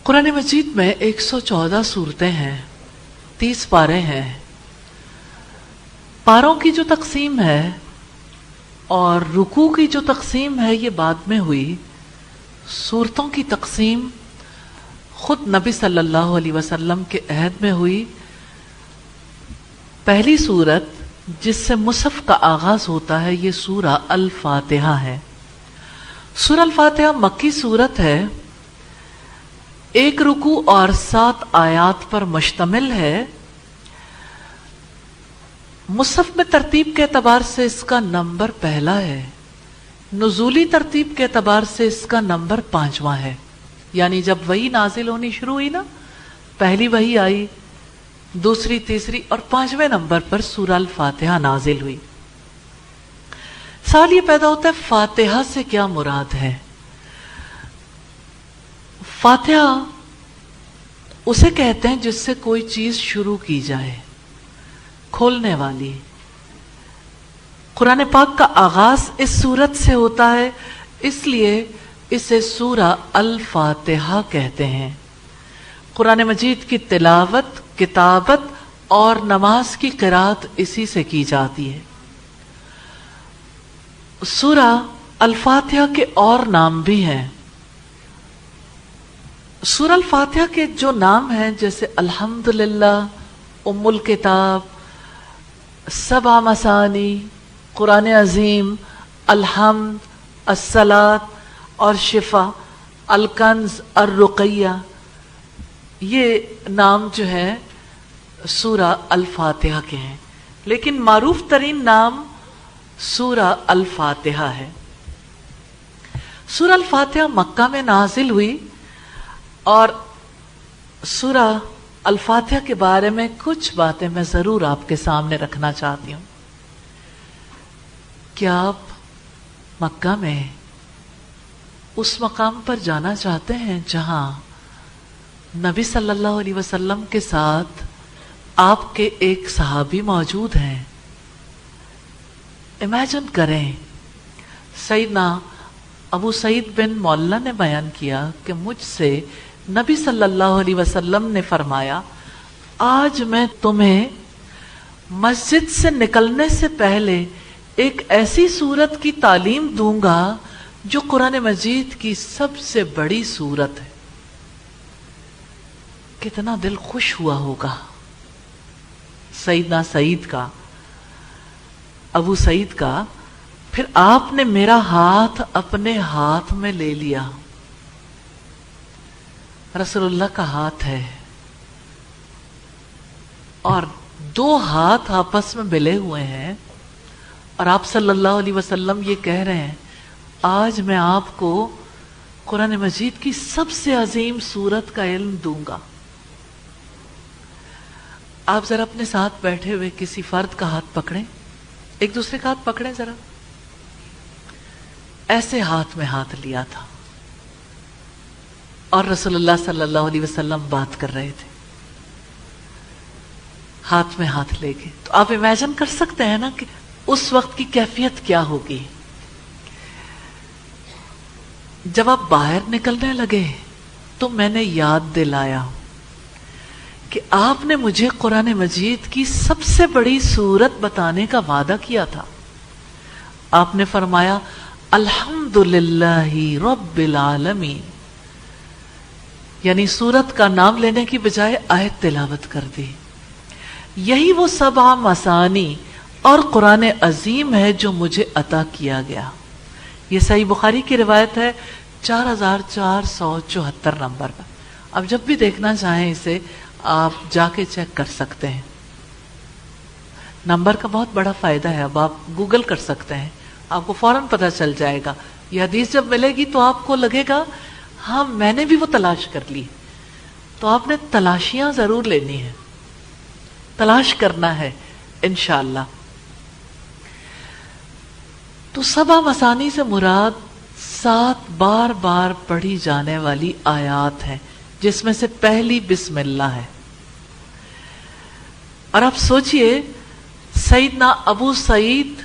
قرآن مجید میں 114 صورتیں ہیں، 30 پارے ہیں۔ پاروں کی جو تقسیم ہے اور رکوع کی جو تقسیم ہے یہ بعد میں ہوئی۔ صورتوں کی تقسیم خود نبی صلی اللہ علیہ وسلم کے عہد میں ہوئی۔ پہلی صورت جس سے مصحف کا آغاز ہوتا ہے یہ سورہ الفاتحہ ہے۔ سورہ الفاتحہ مکی صورت ہے، 1 رکوع اور 7 آیات پر مشتمل ہے۔ مصحف میں ترتیب کے اعتبار سے اس کا نمبر پہلا ہے، نزولی ترتیب کے اعتبار سے اس کا نمبر 5واں ہے۔ یعنی جب وحی نازل ہونی شروع ہوئی نا، پہلی وحی آئی، دوسری، تیسری اور 5ویں نمبر پر سورہ الفاتحہ نازل ہوئی۔ سوال یہ پیدا ہوتا ہے فاتحہ سے کیا مراد ہے؟ فاتحہ اسے کہتے ہیں جس سے کوئی چیز شروع کی جائے، کھولنے والی۔ قرآن پاک کا آغاز اس سورت سے ہوتا ہے، اس لیے اسے سورہ الفاتحہ کہتے ہیں۔ قرآن مجید کی تلاوت، کتابت اور نماز کی قرات اسی سے کی جاتی ہے۔ سورہ الفاتحہ کے اور نام بھی ہیں۔ سورہ الفاتحہ کے جو نام ہیں جیسے الحمدللہ، ام الکتاب، 7 مثانی، قرآن عظیم، الحمد، الصلاۃ اور شفا، الکنز، الرقیہ، یہ نام جو ہے سورہ الفاتحہ کے ہیں، لیکن معروف ترین نام سورہ الفاتحہ ہے۔ سورہ الفاتحہ مکہ میں نازل ہوئی، اور سورہ الفاتحہ کے بارے میں کچھ باتیں میں ضرور آپ کے سامنے رکھنا چاہتی ہوں۔ کیا آپ مکہ میں اس مقام پر جانا چاہتے ہیں جہاں نبی صلی اللہ علیہ وسلم کے ساتھ آپ کے ایک صحابی موجود ہیں؟ امیجن کریں، سیدنا ابو سعید بن مولا نے بیان کیا کہ مجھ سے نبی صلی اللہ علیہ وسلم نے فرمایا، آج میں تمہیں مسجد سے نکلنے سے پہلے ایک ایسی سورت کی تعلیم دوں گا جو قرآن مجید کی سب سے بڑی سورت ہے۔ کتنا دل خوش ہوا ہوگا سیدنا سعید کا، ابو سعید کا۔ پھر آپ نے میرا ہاتھ اپنے ہاتھ میں لے لیا، رسول اللہ کا ہاتھ ہے، اور 2 ہاتھ آپس میں ملے ہوئے ہیں، اور آپ صلی اللہ علیہ وسلم یہ کہہ رہے ہیں، آج میں آپ کو قرآن مجید کی سب سے عظیم سورت کا علم دوں گا۔ آپ ذرا اپنے ساتھ بیٹھے ہوئے کسی فرد کا ہاتھ پکڑیں، ایک دوسرے کا ہاتھ پکڑیں ذرا، ایسے ہاتھ میں ہاتھ لیا تھا، اور رسول اللہ صلی اللہ علیہ وسلم بات کر رہے تھے، ہاتھ میں ہاتھ لے کے۔ تو آپ امیجن کر سکتے ہیں نا کہ اس وقت کی کیفیت کیا ہوگی۔ جب آپ باہر نکلنے لگے تو میں نے یاد دلایا کہ آپ نے مجھے قرآن مجید کی سب سے بڑی سورت بتانے کا وعدہ کیا تھا۔ آپ نے فرمایا الحمدللہ رب العالمین، یعنی سورت کا نام لینے کی بجائے آیت تلاوت کر دی۔ یہی وہ 7 مثانی اور قرآن عظیم ہے جو مجھے عطا کیا گیا۔ یہ صحیح بخاری کی روایت ہے، 4474 نمبر پر۔ اب جب بھی دیکھنا چاہیں اسے آپ جا کے چیک کر سکتے ہیں۔ نمبر کا بہت بڑا فائدہ ہے، اب آپ گوگل کر سکتے ہیں، آپ کو فوراً پتہ چل جائے گا۔ یہ حدیث جب ملے گی تو آپ کو لگے گا ہاں میں نے بھی وہ تلاش کر لی۔ تو آپ نے تلاشیاں ضرور لینی ہیں، تلاش کرنا ہے انشاءاللہ۔ تو 7 مثانی سے مراد 7 بار بار پڑھی جانے والی آیات ہیں، جس میں سے پہلی بسم اللہ ہے۔ اور آپ سوچئے سیدنا ابو سعید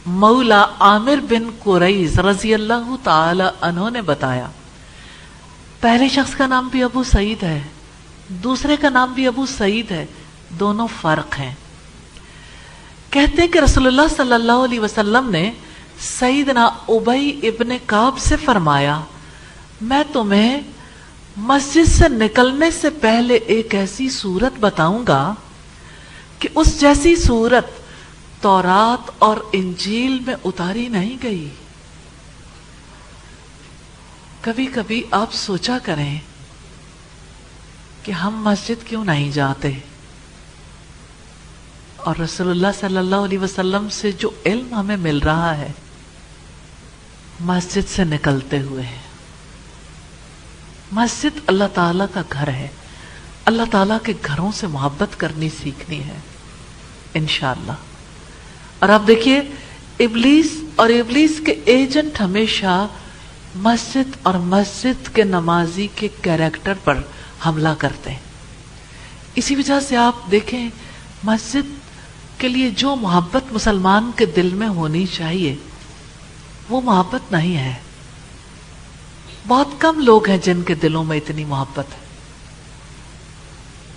مولا عامر بن قریظ رضی اللہ تعالی عنہ نے بتایا پہلے شخص کا نام بھی ابو سعید ہے، دوسرے کا نام بھی ابو سعید ہے، دونوں فرق ہیں۔ کہتے ہیں کہ رسول اللہ صلی اللہ علیہ وسلم نے سیدنا ابی ابن کعب سے فرمایا، میں تمہیں مسجد سے نکلنے سے پہلے ایک ایسی سورت بتاؤں گا کہ اس جیسی سورت تورات اور انجیل میں اتاری نہیں گئی۔ کبھی کبھی آپ سوچا کریں کہ ہم مسجد کیوں نہیں جاتے، اور رسول اللہ صلی اللہ علیہ وسلم سے جو علم ہمیں مل رہا ہے مسجد سے نکلتے ہوئے ہے۔ مسجد اللہ تعالیٰ کا گھر ہے، اللہ تعالیٰ کے گھروں سے محبت کرنی سیکھنی ہے انشاءاللہ۔ اور آپ دیکھیے ابلیس اور ابلیس کے ایجنٹ ہمیشہ مسجد اور مسجد کے نمازی کے کیریکٹر پر حملہ کرتے ہیں۔ اسی وجہ سے آپ دیکھیں مسجد کے لیے جو محبت مسلمان کے دل میں ہونی چاہیے وہ محبت نہیں ہے۔ بہت کم لوگ ہیں جن کے دلوں میں اتنی محبت ہے۔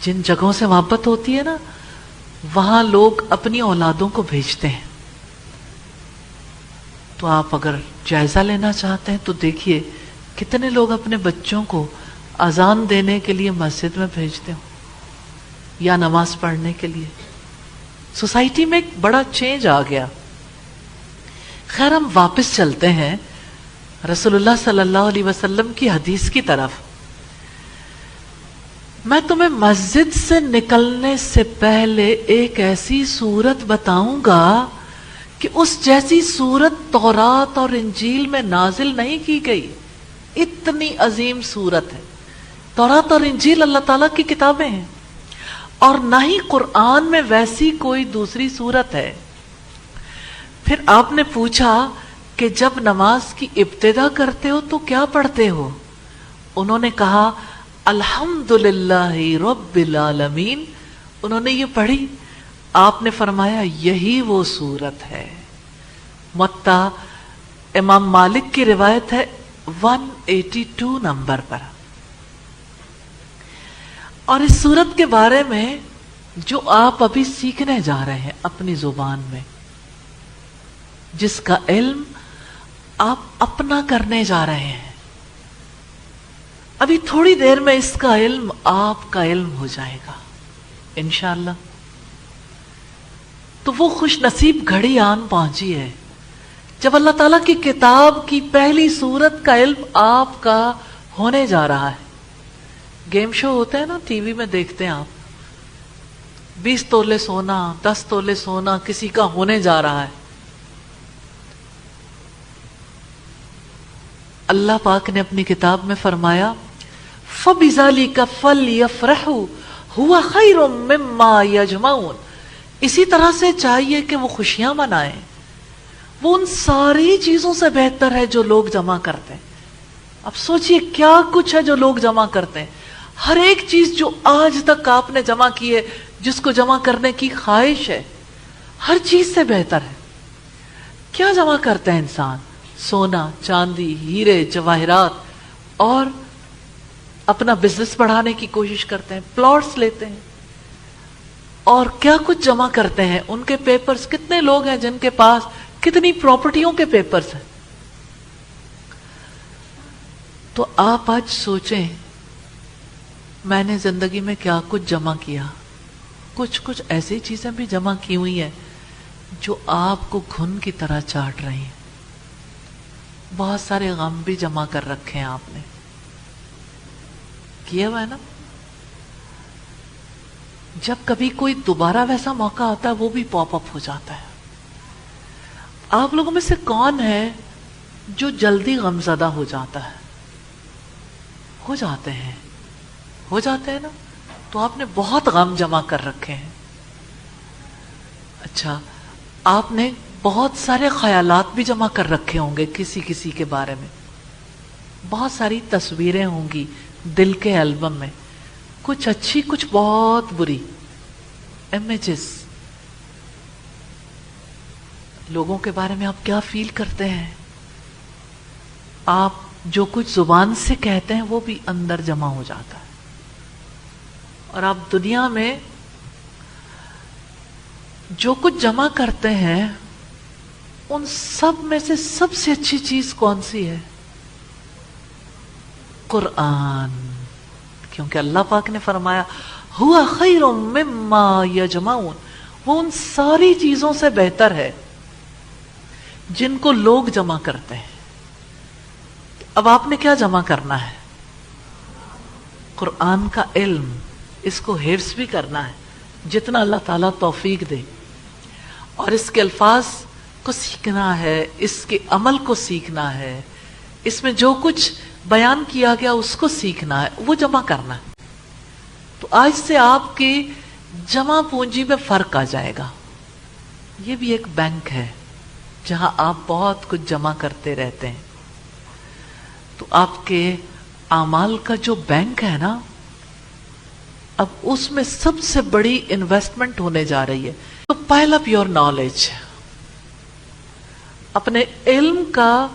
جن جگہوں سے محبت ہوتی ہے نا وہاں لوگ اپنی اولادوں کو بھیجتے ہیں۔ تو آپ اگر جائزہ لینا چاہتے ہیں تو دیکھیے کتنے لوگ اپنے بچوں کو اذان دینے کے لیے مسجد میں بھیجتے ہوں یا نماز پڑھنے کے لیے۔ سوسائٹی میں ایک بڑا چینج آ گیا۔ خیر ہم واپس چلتے ہیں رسول اللہ صلی اللہ علیہ وسلم کی حدیث کی طرف۔ میں تمہیں مسجد سے نکلنے سے پہلے ایک ایسی سورت بتاؤں گا کہ اس جیسی سورت تورات اور انجیل میں نازل نہیں کی گئی۔ اتنی عظیم سورت ہے۔ تورات اور انجیل اللہ تعالیٰ کی کتابیں ہیں، اور نہ ہی قرآن میں ویسی کوئی دوسری سورت ہے۔ پھر آپ نے پوچھا کہ جب نماز کی ابتدا کرتے ہو تو کیا پڑھتے ہو؟ انہوں نے کہا الحمدللہ رب العالمین۔ انہوں نے یہ پڑھی، آپ نے فرمایا یہی وہ سورت ہے۔ موطا امام مالک کی روایت ہے 182 نمبر پر۔ اور اس سورت کے بارے میں جو آپ ابھی سیکھنے جا رہے ہیں اپنی زبان میں، جس کا علم آپ اپنا کرنے جا رہے ہیں، ابھی تھوڑی دیر میں اس کا علم آپ کا علم ہو جائے گا انشاءاللہ۔ تو وہ خوش نصیب گھڑی آن پہنچی ہے جب اللہ تعالیٰ کی کتاب کی پہلی سورت کا علم آپ کا ہونے جا رہا ہے۔ گیم شو ہوتے ہیں نا ٹی وی میں دیکھتے ہیں آپ، 20 تولے سونا 10 تولے سونا کسی کا ہونے جا رہا ہے۔ اللہ پاک نے اپنی کتاب میں فرمایا فَبِذَلِكَ فَلْيَفْرَحُوا هُوَ خَيْرٌ مِّمَّا يَجْمَعُونَ۔ اسی طرح سے چاہیے کہ وہ خوشیاں منائیں، وہ ان ساری چیزوں سے بہتر ہے جو لوگ جمع کرتے ہیں۔ اب سوچئے کیا کچھ ہے جو لوگ جمع کرتے ہیں۔ ہر ایک چیز جو آج تک آپ نے جمع کی ہے، جس کو جمع کرنے کی خواہش ہے، ہر چیز سے بہتر ہے۔ کیا جمع کرتے ہیں انسان؟ سونا، چاندی، ہیرے، جواہرات، اور اپنا بزنس بڑھانے کی کوشش کرتے ہیں، پلاٹس لیتے ہیں، اور کیا کچھ جمع کرتے ہیں۔ ان کے پیپرز، کتنے لوگ ہیں جن کے پاس کتنی پراپرٹیوں کے پیپرز ہیں۔ تو آپ آج سوچیں میں نے زندگی میں کیا کچھ جمع کیا۔ کچھ ایسی چیزیں بھی جمع کی ہوئی ہیں جو آپ کو گھن کی طرح چاٹ رہی ہیں۔ بہت سارے غم بھی جمع کر رکھے ہیں آپ نے، کیا ہوا ہے نا۔ جب کبھی کوئی دوبارہ ویسا موقع آتا ہے وہ بھی پاپ اپ ہو جاتا ہے۔ آپ لوگوں میں سے کون ہے جو جلدی غم زدہ ہو جاتا ہے؟ ہو جاتے ہیں نا۔ تو آپ نے بہت غم جمع کر رکھے ہیں۔ اچھا، آپ نے بہت سارے خیالات بھی جمع کر رکھے ہوں گے کسی کے بارے میں، بہت ساری تصویریں ہوں گی دل کے البم میں، کچھ اچھی کچھ بہت بری امیجز۔ لوگوں کے بارے میں آپ کیا فیل کرتے ہیں؟ آپ جو کچھ زبان سے کہتے ہیں وہ بھی اندر جمع ہو جاتا ہے. اور آپ دنیا میں جو کچھ جمع کرتے ہیں ان سب میں سے سب سے اچھی چیز کون سی ہے؟ قرآن. کیونکہ اللہ پاک نے فرمایا ہوا خیر مما یجمعون، وہ ان ساری چیزوں سے بہتر ہے جن کو لوگ جمع کرتے ہیں. اب آپ نے کیا جمع کرنا ہے؟ قرآن کا علم. اس کو حفظ بھی کرنا ہے جتنا اللہ تعالیٰ توفیق دے، اور اس کے الفاظ کو سیکھنا ہے، اس کے عمل کو سیکھنا ہے، اس میں جو کچھ بیان کیا گیا اس کو سیکھنا ہے، وہ جمع کرنا ہے. تو آج سے آپ کی جمع پونجی میں فرق آ جائے گا. یہ بھی ایک بینک ہے جہاں آپ بہت کچھ جمع کرتے رہتے ہیں. تو آپ کے اعمال کا جو بینک ہے نا، اب اس میں سب سے بڑی انویسٹمنٹ ہونے جا رہی ہے. تو پائل اپ یور نالج، اپنے علم کا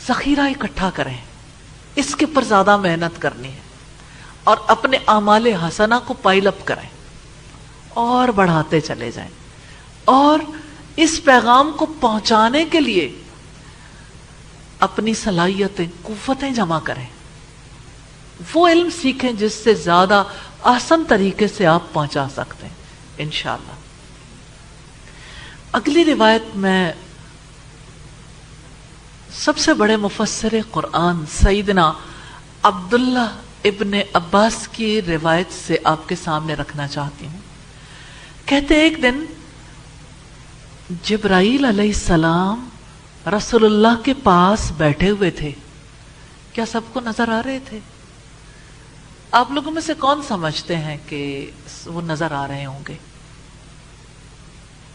ذخیرہ اکٹھا کریں، اس کے پر زیادہ محنت کرنی ہے، اور اپنے اعمال حسنہ کو پائل اپ کریں اور بڑھاتے چلے جائیں، اور اس پیغام کو پہنچانے کے لیے اپنی صلاحیتیں، قوتیں جمع کریں. وہ علم سیکھیں جس سے زیادہ آسان طریقے سے آپ پہنچا سکتے ہیں انشاءاللہ. اگلی روایت میں سب سے بڑے مفسر قرآن سیدنا عبداللہ ابن عباس کی روایت سے آپ کے سامنے رکھنا چاہتی ہوں. کہتے ایک دن جبرائیل علیہ السلام رسول اللہ کے پاس بیٹھے ہوئے تھے. کیا سب کو نظر آ رہے تھے؟ آپ لوگوں میں سے کون سمجھتے ہیں کہ وہ نظر آ رہے ہوں گے؟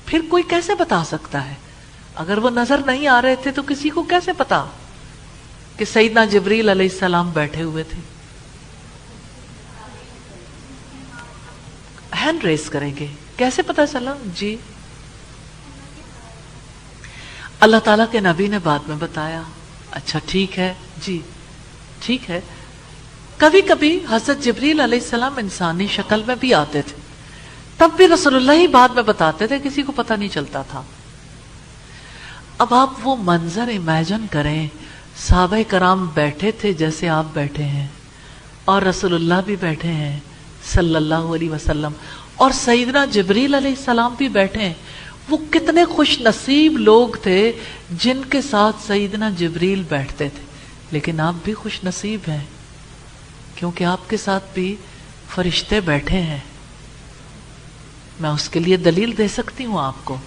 پھر کوئی کیسے بتا سکتا ہے؟ اگر وہ نظر نہیں آ رہے تھے تو کسی کو کیسے پتا کہ سیدنا جبریل علیہ السلام بیٹھے ہوئے تھے؟ ہینڈ ریز کریں گے. کیسے پتا چلا؟ جی اللہ تعالیٰ کے نبی نے بعد میں بتایا. اچھا ٹھیک ہے جی ٹھیک ہے. کبھی کبھی حضرت جبریل علیہ السلام انسانی شکل میں بھی آتے تھے، تب بھی رسول اللہ ہی بعد میں بتاتے تھے، کسی کو پتہ نہیں چلتا تھا. اب آپ وہ منظر امیجن کریں، صحابہ کرام بیٹھے تھے جیسے آپ بیٹھے ہیں، اور رسول اللہ بھی بیٹھے ہیں صلی اللہ علیہ وسلم، اور سیدنا جبریل علیہ السلام بھی بیٹھے ہیں. وہ کتنے خوش نصیب لوگ تھے جن کے ساتھ سیدنا جبریل بیٹھتے تھے. لیکن آپ بھی خوش نصیب ہیں کیونکہ آپ کے ساتھ بھی فرشتے بیٹھے ہیں. میں اس کے لیے دلیل دے سکتی ہوں آپ کو.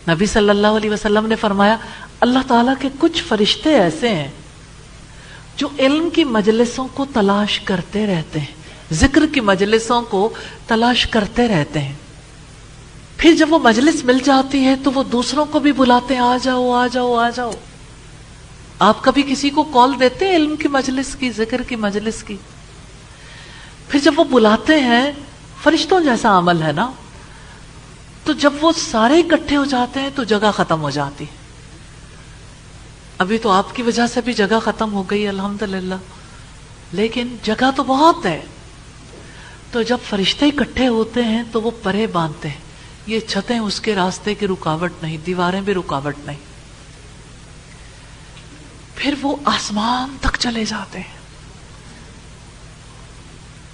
نبی صلی اللہ علیہ وسلم نے فرمایا اللہ تعالیٰ کے کچھ فرشتے ایسے ہیں جو علم کی مجلسوں کو تلاش کرتے رہتے ہیں، ذکر کی مجلسوں کو تلاش کرتے رہتے ہیں. پھر جب وہ مجلس مل جاتی ہے تو وہ دوسروں کو بھی بلاتے ہیں، آ جاؤ آ جاؤ آ جاؤ. آپ کبھی کسی کو کال دیتے ہیں علم کی مجلس کی، ذکر کی مجلس کی؟ پھر جب وہ بلاتے ہیں، فرشتوں جیسا عمل ہے نا، تو جب وہ سارے اکٹھے ہو جاتے ہیں تو جگہ ختم ہو جاتی. ابھی تو آپ کی وجہ سے بھی جگہ ختم ہو گئی الحمدللہ، لیکن جگہ تو بہت ہے. تو جب فرشتے اکٹھے ہوتے ہیں تو وہ پرے باندھتے ہیں. یہ چھتیں اس کے راستے کی رکاوٹ نہیں، دیواریں بھی رکاوٹ نہیں. پھر وہ آسمان تک چلے جاتے ہیں.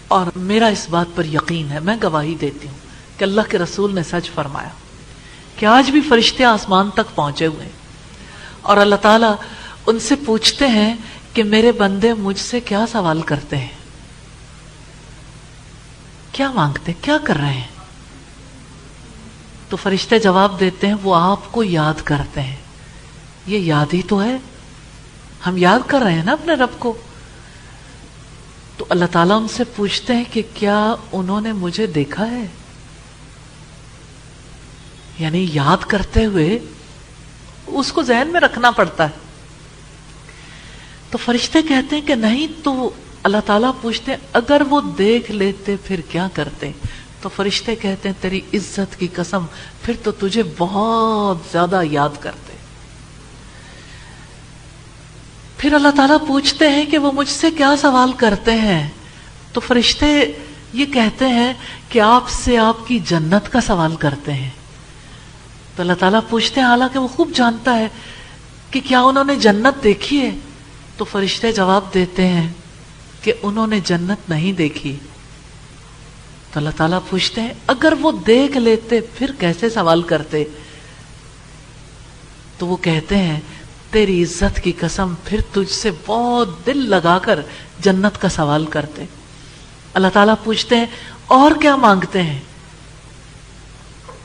اور میرا اس بات پر یقین ہے، میں گواہی دیتی ہوں کہ اللہ کے رسول نے سچ فرمایا کہ آج بھی فرشتے آسمان تک پہنچے ہوئے ہیں، اور اللہ تعالیٰ ان سے پوچھتے ہیں کہ میرے بندے مجھ سے کیا سوال کرتے ہیں، کیا مانگتے، کیا کر رہے ہیں؟ تو فرشتے جواب دیتے ہیں وہ آپ کو یاد کرتے ہیں. یہ یاد ہی تو ہے، ہم یاد کر رہے ہیں نا اپنے رب کو. تو اللہ تعالیٰ ان سے پوچھتے ہیں کہ کیا انہوں نے مجھے دیکھا ہے؟ یعنی یاد کرتے ہوئے اس کو ذہن میں رکھنا پڑتا ہے. تو فرشتے کہتے ہیں کہ نہیں. تو اللہ تعالیٰ پوچھتے ہیں اگر وہ دیکھ لیتے پھر کیا کرتے؟ تو فرشتے کہتے ہیں تیری عزت کی قسم، پھر تو تجھے بہت زیادہ یاد کرتے. پھر اللہ تعالیٰ پوچھتے ہیں کہ وہ مجھ سے کیا سوال کرتے ہیں؟ تو فرشتے یہ کہتے ہیں کہ آپ سے آپ کی جنت کا سوال کرتے ہیں. تو اللہ تعالیٰ پوچھتے ہیں، حالانکہ وہ خوب جانتا ہے کہ کیا انہوں نے جنت دیکھی ہے؟ تو فرشتے جواب دیتے ہیں کہ انہوں نے جنت نہیں دیکھی. تو اللہ تعالیٰ پوچھتے ہیں اگر وہ دیکھ لیتے پھر کیسے سوال کرتے؟ تو وہ کہتے ہیں تیری عزت کی قسم پھر تجھ سے بہت دل لگا کر جنت کا سوال کرتے. اللہ تعالیٰ پوچھتے ہیں اور کیا مانگتے ہیں؟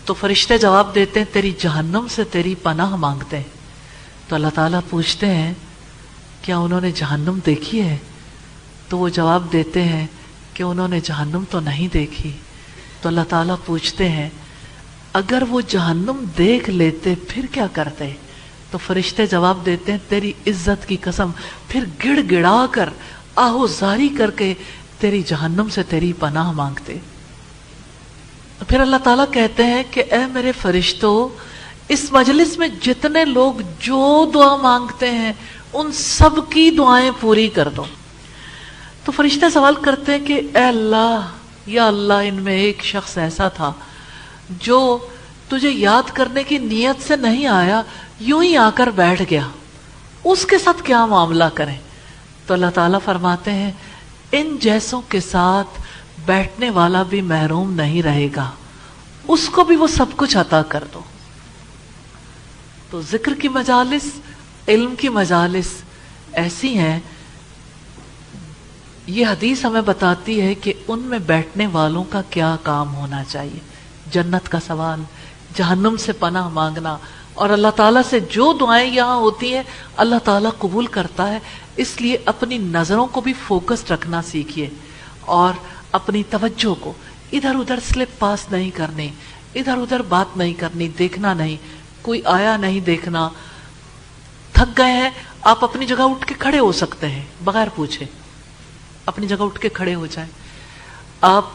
تو فرشتے جواب دیتے ہیں تیری جہنم سے تیری پناہ مانگتے ہیں. تو اللہ تعالیٰ پوچھتے ہیں کیا انہوں نے جہنم دیکھی ہے؟ تو وہ جواب دیتے ہیں کہ انہوں نے جہنم تو نہیں دیکھی. تو اللہ تعالیٰ پوچھتے ہیں اگر وہ جہنم دیکھ لیتے پھر کیا کرتے؟ تو فرشتے جواب دیتے ہیں تیری عزت کی قسم پھر گڑ گڑا کر آہوزاری کر کے تیری جہنم سے تیری پناہ مانگتے. پھر اللہ تعالیٰ کہتے ہیں کہ اے میرے فرشتوں، اس مجلس میں جتنے لوگ جو دعا مانگتے ہیں ان سب کی دعائیں پوری کر دو. تو فرشتے سوال کرتے ہیں کہ اے اللہ، یا اللہ، ان میں ایک شخص ایسا تھا جو تجھے یاد کرنے کی نیت سے نہیں آیا، یوں ہی آ کر بیٹھ گیا، اس کے ساتھ کیا معاملہ کریں؟ تو اللہ تعالیٰ فرماتے ہیں ان جیسوں کے ساتھ بیٹھنے والا بھی محروم نہیں رہے گا، اس کو بھی وہ سب کچھ عطا کر دو. تو ذکر کی مجالس، علم کی مجالس ایسی ہیں، یہ حدیث ہمیں بتاتی ہے کہ ان میں بیٹھنے والوں کا کیا کام ہونا چاہیے. جنت کا سوال، جہنم سے پناہ مانگنا، اور اللہ تعالیٰ سے جو دعائیں یہاں ہوتی ہیں اللہ تعالیٰ قبول کرتا ہے. اس لیے اپنی نظروں کو بھی فوکس رکھنا سیکھیے اور اپنی توجہ کو ادھر ادھر سلپ پاس نہیں کرنی، ادھر ادھر بات نہیں کرنی، دیکھنا نہیں، کوئی آیا نہیں دیکھنا. تھک گئے ہیں آپ اپنی جگہ اٹھ کے کھڑے ہو سکتے ہیں بغیر پوچھے، اپنی جگہ اٹھ کے کھڑے ہو جائیں. آپ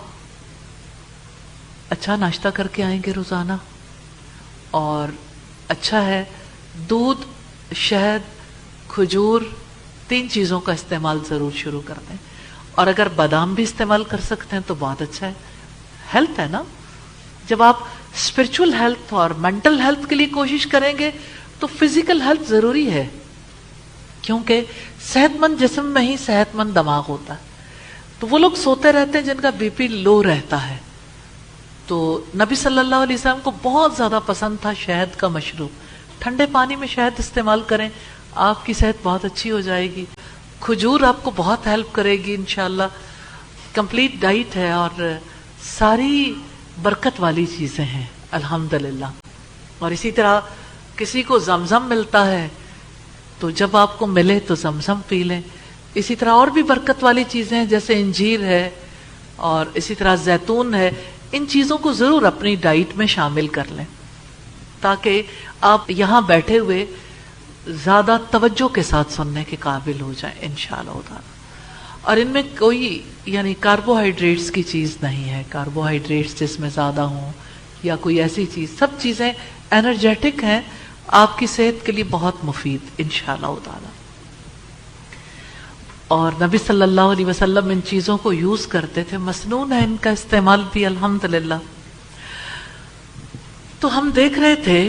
اچھا ناشتہ کر کے آئیں گے روزانہ، اور اچھا ہے دودھ، شہد، کھجور، 3 چیزوں کا استعمال ضرور شروع کر دیں. اور اگر بادام بھی استعمال کر سکتے ہیں تو بہت اچھا ہے. ہیلتھ ہے نا، جب آپ اسپرچول ہیلتھ اور مینٹل ہیلتھ کے لیے کوشش کریں گے تو فزیکل ہیلتھ ضروری ہے، کیونکہ صحت مند جسم میں ہی صحت مند دماغ ہوتا ہے. تو وہ لوگ سوتے رہتے ہیں جن کا بی پی لو رہتا ہے. تو نبی صلی اللہ علیہ وسلم کو بہت زیادہ پسند تھا شہد کا مشروب. ٹھنڈے پانی میں شہد استعمال کریں، آپ کی صحت بہت اچھی ہو جائے گی. کھجور آپ کو بہت ہیلپ کرے گی انشاءاللہ. کمپلیٹ ڈائٹ ہے اور ساری برکت والی چیزیں ہیں الحمدللہ. اور اسی طرح کسی کو زمزم ملتا ہے تو جب آپ کو ملے تو زمزم پی لیں. اسی طرح اور بھی برکت والی چیزیں ہیں جیسے انجیر ہے اور اسی طرح زیتون ہے. ان چیزوں کو ضرور اپنی ڈائٹ میں شامل کر لیں تاکہ آپ یہاں بیٹھے ہوئے زیادہ توجہ کے ساتھ سننے کے قابل ہو جائیں انشاءاللہ تعالی. اور ان میں کوئی یعنی کاربوہائیڈریٹس کی چیز نہیں ہے، کاربوہائیڈریٹس جس میں زیادہ ہوں یا کوئی ایسی چیز، سب چیزیں انرجیٹک ہیں، آپ کی صحت کے لیے بہت مفید انشاءاللہ تعالی. اور نبی صلی اللہ علیہ وسلم ان چیزوں کو یوز کرتے تھے، مسنون ہے ان کا استعمال بھی الحمدللہ. تو ہم دیکھ رہے تھے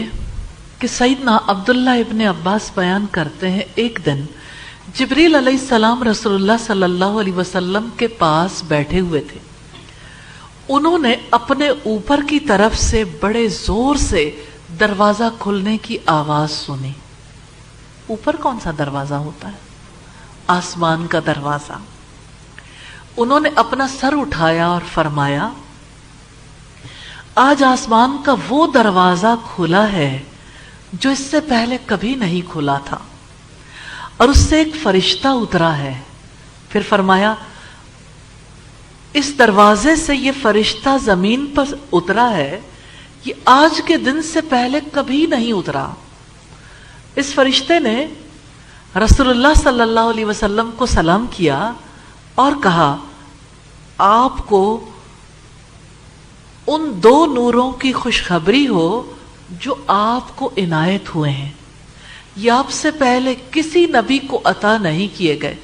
کہ سیدنا عبداللہ ابن عباس بیان کرتے ہیں ایک دن جبریل علیہ السلام رسول اللہ صلی اللہ علیہ وسلم کے پاس بیٹھے ہوئے تھے. انہوں نے اپنے اوپر کی طرف سے بڑے زور سے دروازہ کھلنے کی آواز سنی. اوپر کون سا دروازہ ہوتا ہے؟ آسمان کا دروازہ. انہوں نے اپنا سر اٹھایا اور فرمایا آج آسمان کا وہ دروازہ کھلا ہے جو اس سے پہلے کبھی نہیں کھلا تھا، اور اس سے ایک فرشتہ اترا ہے. پھر فرمایا اس دروازے سے یہ فرشتہ زمین پر اترا ہے، یہ آج کے دن سے پہلے کبھی نہیں اترا. اس فرشتے نے رسول اللہ صلی اللہ علیہ وسلم کو سلام کیا اور کہا آپ کو ان 2 نوروں کی خوشخبری ہو جو آپ کو عنایت ہوئے ہیں. یہ آپ سے پہلے کسی نبی کو عطا نہیں کیے گئے.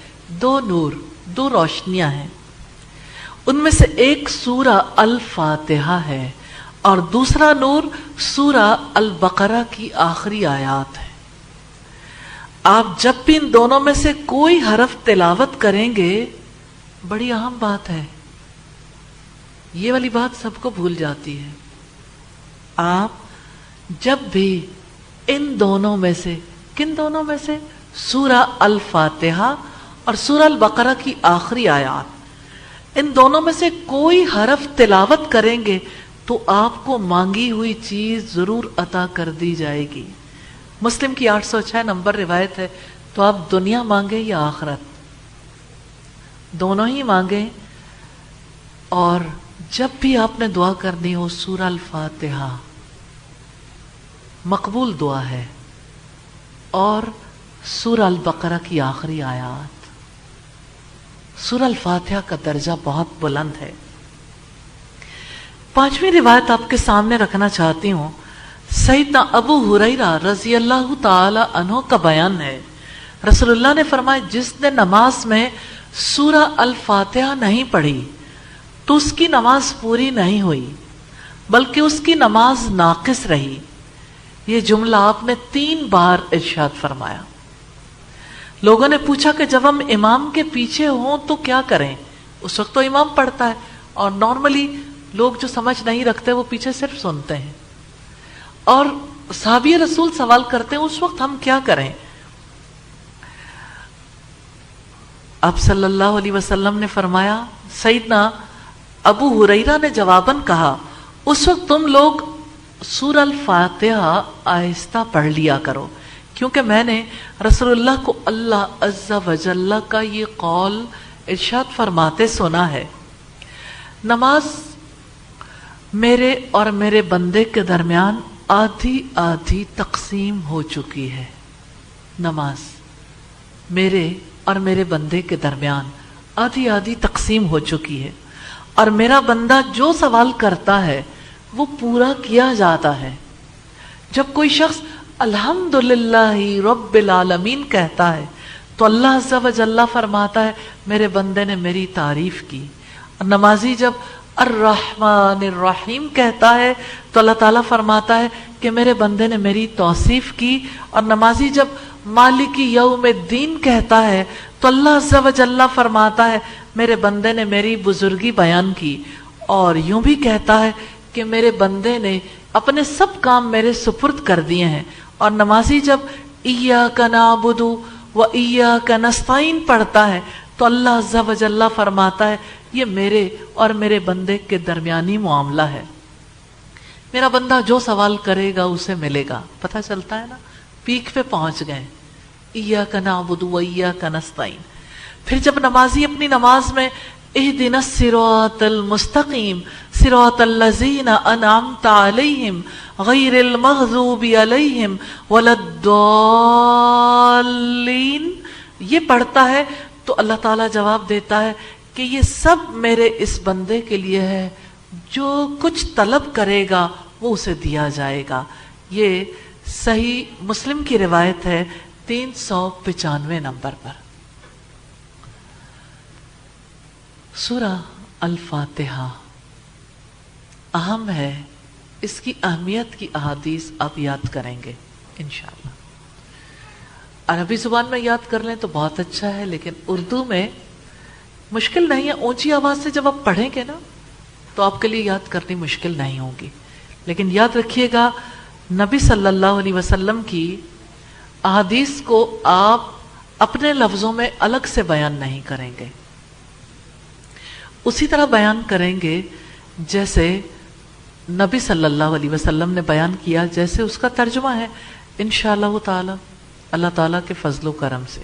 دو نور، دو روشنیاں ہیں. ان میں سے ایک سورہ الفاتحہ ہے اور دوسرا نور سورہ البقرہ کی آخری آیات ہے. آپ جب بھی ان دونوں میں سے کوئی حرف تلاوت کریں گے، بڑی اہم بات ہے، یہ والی بات سب کو بھول جاتی ہے. آپ جب بھی ان دونوں میں سے، کن دونوں میں سے؟ سورہ الفاتحہ اور سورہ البقرہ کی آخری آیات، ان دونوں میں سے کوئی حرف تلاوت کریں گے تو آپ کو مانگی ہوئی چیز ضرور عطا کر دی جائے گی. مسلم کی 806 نمبر روایت ہے. تو آپ دنیا مانگیں یا آخرت، دونوں ہی مانگیں. اور جب بھی آپ نے دعا کرنی ہو سورہ الفاتحہ مقبول دعا ہے، اور سورہ البقرہ کی آخری آیات. سورہ الفاتحہ کا درجہ بہت بلند ہے. پانچویں روایت آپ کے سامنے رکھنا چاہتی ہوں. سیدنا ابو ہریرہ رضی اللہ تعالی عنہ کا بیان ہے. رسول اللہ نے فرمایا جس نے نماز میں سورہ الفاتحہ نہیں پڑھی تو اس کی نماز پوری نہیں ہوئی بلکہ اس کی نماز ناقص رہی. یہ جملہ آپ نے 3 بار ارشاد فرمایا. لوگوں نے پوچھا کہ جب ہم امام کے پیچھے ہوں تو کیا کریں؟ اس وقت تو امام پڑھتا ہے اور نارملی لوگ جو سمجھ نہیں رکھتے وہ پیچھے صرف سنتے ہیں. اور صحابی رسول سوال کرتے ہیں اس وقت ہم کیا کریں؟ آپ صلی اللہ علیہ وسلم نے فرمایا، سیدنا ابو ہریرہ نے جواباً کہا، اس وقت تم لوگ سورہ الفاتحہ آہستہ پڑھ لیا کرو، کیونکہ میں نے رسول اللہ کو اللہ عز و جل کا یہ قول ارشاد فرماتے سنا ہے، نماز میرے اور میرے بندے کے درمیان آدھی آدھی تقسیم ہو چکی ہے. نماز میرے اور میرے بندے کے درمیان آدھی آدھی تقسیم ہو چکی ہے، اور میرا بندہ جو سوال کرتا ہے وہ پورا کیا جاتا ہے. جب کوئی شخص الحمدللہ رب العالمین کہتا ہے تو اللہ عز و جل فرماتا ہے میرے بندے نے میری تعریف کی. اور نمازی جب الرحمن الرحیم کہتا ہے تو اللہ تعالیٰ فرماتا ہے کہ میرے بندے نے میری توصیف کی. اور نمازی جب مالک یوم الدین کہتا ہے تو اللہ عز و جل فرماتا ہے میرے بندے نے میری بزرگی بیان کی. اور یوں بھی کہتا ہے کہ میرے بندے نے اپنے سب کام میرے سپرد کر دیے ہیں. اور نمازی جب ایاک نعبد و ایاک نستعین پڑھتا ہے تو اللہ عز و جل فرماتا ہے یہ میرے اور میرے بندے کے درمیانی معاملہ ہے، میرا بندہ جو سوال کرے گا اسے ملے گا. پتہ چلتا ہے نا، پیک پہ پہنچ گئے، ایاک نعبد و ایاک نستعین. پھر جب نمازی اپنی نماز میں اہدنا الصراط المستقیم صراط الذین انعمت علیہم غیر المغضوب علیہم ولا الضالین یہ پڑھتا ہے تو اللہ تعالیٰ جواب دیتا ہے کہ یہ سب میرے اس بندے کے لیے ہے، جو کچھ طلب کرے گا وہ اسے دیا جائے گا. یہ صحیح مسلم کی روایت ہے 395 نمبر پر. سورہ الفاتحہ اہم ہے، اس کی اہمیت کی احادیث آپ یاد کریں گے انشاءاللہ. عربی زبان میں یاد کر لیں تو بہت اچھا ہے، لیکن اردو میں مشکل نہیں ہے. اونچی آواز سے جب آپ پڑھیں گے نا تو آپ کے لیے یاد کرنی مشکل نہیں ہوگی. لیکن یاد رکھیے گا نبی صلی اللہ علیہ وسلم کی احادیث کو آپ اپنے لفظوں میں الگ سے بیان نہیں کریں گے، اسی طرح بیان کریں گے جیسے نبی صلی اللہ علیہ وسلم نے بیان کیا، جیسے اس کا ترجمہ ہے انشاءاللہ تعالی اللہ تعالیٰ کے فضل و کرم سے.